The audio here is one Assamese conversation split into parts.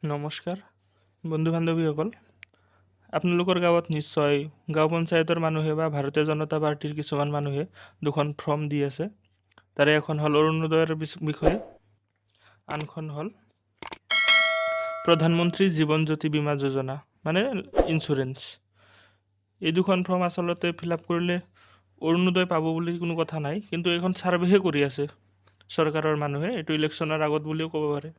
নমস্কাৰ বন্ধু বান্ধৱীসকল, আপোনালোকৰ গাঁৱত নিশ্চয় গাঁও পঞ্চায়তৰ মানুহে বা ভাৰতীয় জনতা পাৰ্টিৰ কিছুমান মানুহে দুখন ফৰ্ম দি আছে। তাৰে এখন হ'ল অৰুণোদয়ৰ বিষয়ে, আনখন হ'ল প্ৰধানমন্ত্ৰী জীৱন জ্যোতি বীমা যোজনা মানে ইঞ্চুৰেঞ্চ। এই দুখন ফৰ্ম আচলতে ফিল আপ কৰিলে অৰুণোদয় পাব বুলি কোনো কথা নাই, কিন্তু এইখন ছাৰ্ভেহে কৰি আছে চৰকাৰৰ মানুহে। এইটো ইলেকশ্যনৰ আগত বুলিও ক'ব পাৰে।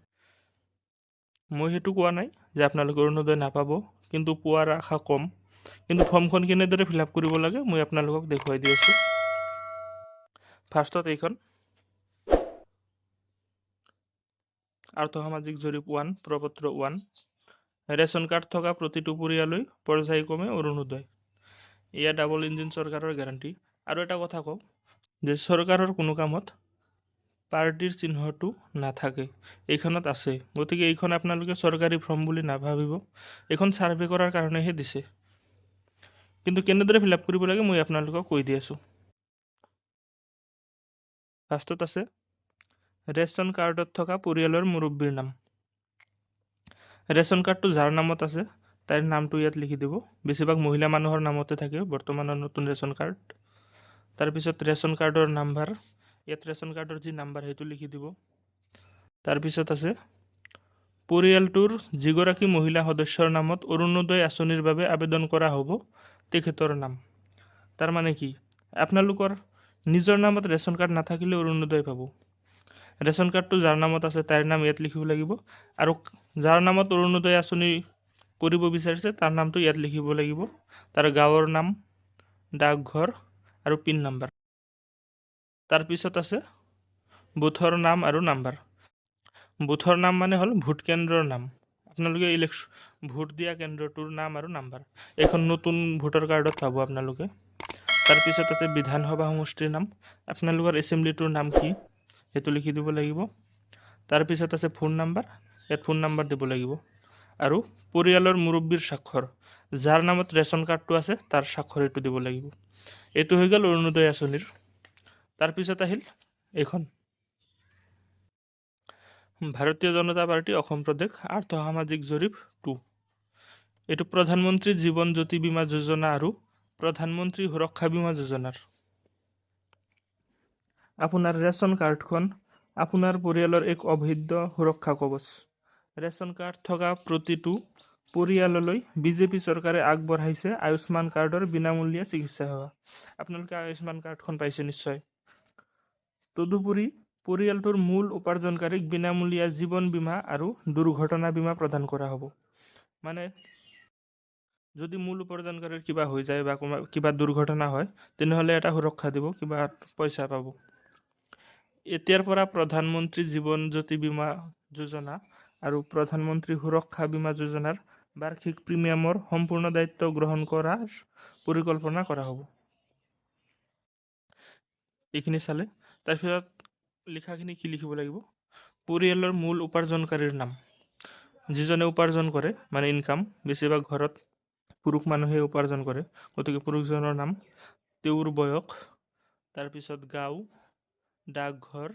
মই সেইটো কোৱা নাই যে আপোনালোকে অৰুণোদয় নাপাব, কিন্তু পোৱাৰ আশা কম। কিন্তু ফৰ্মখন কেনেদৰে ফিল আপ কৰিব লাগে মই আপোনালোকক দেখুৱাই দি আছোঁ। ফাৰ্ষ্টত এইখন আৰ্থসামাজিক জৰীপ 1 প্ৰপত্ৰ 1, ৰেচন কাৰ্ড থকা প্ৰতিটো পৰিয়াললৈ পৰ্যায়ক্ৰমে অৰুণোদয়। এয়া ডাবল ইঞ্জিন চৰকাৰৰ গেৰাণ্টি। আৰু এটা কথা কওঁ যে চৰকাৰৰ কোনো কামত পাৰ্টিৰ চিহ্নটো নাথাকে, এইখনত আছে। গতিকে এইখন আপোনালোকে চৰকাৰী ফৰ্ম বুলি নাভাবিব, এইখন ছাৰ্ভে কৰাৰ কাৰণেহে দিছে। কিন্তু কেনেদৰে ফিল আপ কৰিব লাগে মই আপোনালোকক কৈ দি আছোঁ। ফাৰ্ষ্টত আছে ৰেচন কাৰ্ডত থকা পৰিয়ালৰ মুৰব্বীৰ নাম। ৰেচন কাৰ্ডটো যাৰ নামত আছে তাইৰ নামটো ইয়াত লিখি দিব। বেছিভাগ মহিলা মানুহৰ নামতে থাকে বৰ্তমানৰ নতুন ৰেচন কাৰ্ড। তাৰপিছত ৰেচন কাৰ্ডৰ নাম্বাৰ, ইয়াত ৰেচন কাৰ্ডৰ যি নাম্বাৰ সেইটো লিখি দিব। তাৰপিছত আছে পৰিয়ালটোৰ যিগৰাকী মহিলা সদস্যৰ নামত অৰুণোদয় আঁচনিৰ বাবে আবেদন কৰা হ'ব তেখেতৰ নাম। তাৰমানে কি, আপোনালোকৰ নিজৰ নামত ৰেচন কাৰ্ড নাথাকিলে অৰুণোদয় পাব। ৰেচন কাৰ্ডটো যাৰ নামত আছে তাইৰ নাম ইয়াত লিখিব লাগিব, আৰু যাৰ নামত অৰুণোদয় আঁচনি কৰিব বিচাৰিছে তাৰ নামটো ইয়াত লিখিব লাগিব, তাৰ গাঁৱৰ নাম, ডাকঘৰ আৰু পিন নাম্বাৰ। তাৰপিছত আছে বুথৰ নাম আৰু নাম্বাৰ। বুথৰ নাম মানে হ'ল ভোট কেন্দ্ৰৰ নাম, আপোনালোকে ভোট দিয়া কেন্দ্ৰটোৰ নাম আৰু নাম্বাৰ। এইখন নতুন ভোটাৰ কাৰ্ডত পাব আপোনালোকে। তাৰপিছত আছে বিধানসভা সমষ্টিৰ নাম, আপোনালোকৰ এছেম্বলিটোৰ নাম কি সেইটো লিখি দিব লাগিব। তাৰপিছত আছে ফোন নাম্বাৰ, ইয়াত ফোন নাম্বাৰ দিব লাগিব। আৰু পৰিয়ালৰ মুৰব্বীৰ স্বাক্ষৰ, যাৰ নামত ৰেচন কাৰ্ডটো আছে তাৰ স্বাক্ষৰ এইটো দিব লাগিব। এইটো হৈ গ'ল অৰুণোদয় আঁচনিৰ। তাৰপিছত আহিল এইখন ভাৰতীয় জনতা পাৰ্টি অসম প্ৰদেশ আৰ্থসামাজিক জৰীপ 2। এইটো প্ৰধানমন্ত্ৰী জীৱন জ্যোতি বীমা যোজনা আৰু প্ৰধানমন্ত্ৰী সুৰক্ষা বীমা যোজনাৰ। আপোনাৰ ৰেচন কাৰ্ডখন আপোনাৰ পৰিয়ালৰ এক অভেদ্য সুৰক্ষা কৱচ। ৰেচন কাৰ্ড থকা প্ৰতিটো পৰিয়াললৈ বিজেপি চৰকাৰে আগবঢ়াইছে আয়ুষ্মান কাৰ্ডৰ বিনামূলীয়া চিকিৎসা সেৱা। আপোনালোকে আয়ুষ্মান কাৰ্ডখন পাইছে নিশ্চয়। তদুপৰি পৰিয়ালটোৰ মূল উপাৰ্জনকাৰীক বিনামূলীয়া জীৱন বীমা আৰু দুৰ্ঘটনা বীমা প্ৰদান কৰা হ'ব। মানে যদি মূল উপাৰ্জনকাৰীৰ কিবা হৈ যায় বা কিবা দুৰ্ঘটনা হয়, তেনেহ'লে এটা সুৰক্ষা দিব, কিবা পইচা পাব। এতিয়াৰ পৰা প্ৰধানমন্ত্ৰী জীৱন জ্যোতি বীমা যোজনা আৰু প্ৰধানমন্ত্ৰী সুৰক্ষা বীমা যোজনাৰ বাৰ্ষিক প্ৰিমিয়ামৰ সম্পূৰ্ণ দায়িত্ব গ্ৰহণ কৰাৰ পৰিকল্পনা কৰা হ'ব। এইখিনি চালে তাৰপিছত লিখাখিনি কি লিখিব লাগিব, পৰিয়ালৰ মূল উপাৰ্জনকাৰীৰ নাম, যিজনে উপাৰ্জন কৰে মানে ইনকাম। বেছিভাগ ঘৰত পুৰুষ মানুহে উপাৰ্জন কৰে, গতিকে পুৰুষজনৰ নাম, তেওঁৰ বয়স, তাৰপিছত গাঁও, ডাকঘৰ,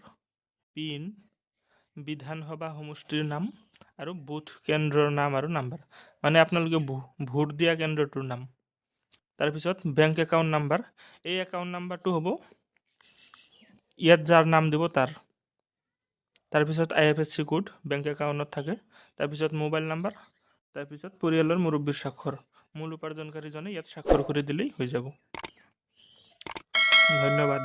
পিন, বিধানসভা সমষ্টিৰ নাম আৰু বুথ কেন্দ্ৰৰ নাম আৰু নাম্বাৰ, মানে আপোনালোকে ভোট দিয়া কেন্দ্ৰটোৰ নাম। তাৰপিছত বেংক একাউণ্ট নাম্বাৰ, এই একাউণ্ট নাম্বাৰটো হ'ব ইয়াত যাৰ নাম দিব তাৰ। তাৰপিছত IFSC কোড বেংক একাউণ্টত থাকে। তাৰপিছত মোবাইল নাম্বাৰ, তাৰপিছত পৰিয়ালৰ মুৰব্বীৰ স্বাক্ষৰ, মূল উপাৰ্জনকাৰীজনে ইয়াত স্বাক্ষৰ কৰি দিলেই হৈ যাব। ধন্যবাদ।